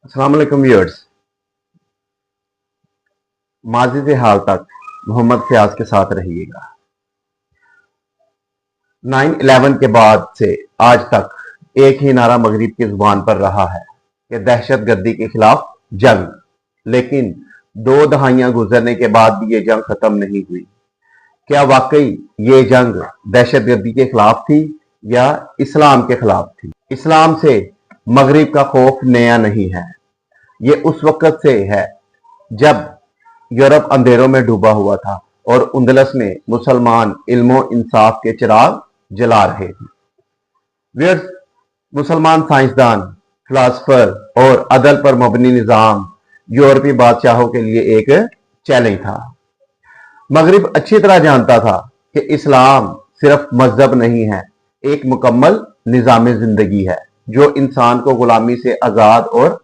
अस्सलाम वालेकुम व्यूअर्स। माजी से हाल तक मोहम्मद फयाज के साथ रहिएगा। 9/11 के बाद से आज तक एक ही नारा मगरिब की जुबान पर रहा है कि दहशत गर्दी के खिलाफ जंग। लेकिन 2 दहाइयां गुजरने के बाद भी ये जंग खत्म नहीं हुई। क्या वाकई ये जंग दहशत गर्दी के खिलाफ थी या इस्लाम के खिलाफ थी? इस्लाम से मगरिब का खौफ नया नहीं है। ये उस वक्त से है जब यूरोप अंधेरों में डूबा हुआ था और उंदलस में मुसलमान इल्मो इंसाफ के चिराग जला रहे थे। व्यर्थ मुसलमान साइंसदान, फिलासफर और अदल पर मबनी निजाम यूरोपीय बादशाहों के लिए एक चैलेंज था। मगरिब अच्छी तरह जानता था कि इस्लाम सिर्फ मजहब नहीं है, एक मुकम्मल निजाम जिंदगी है जो इंसान को गुलामी से आजाद और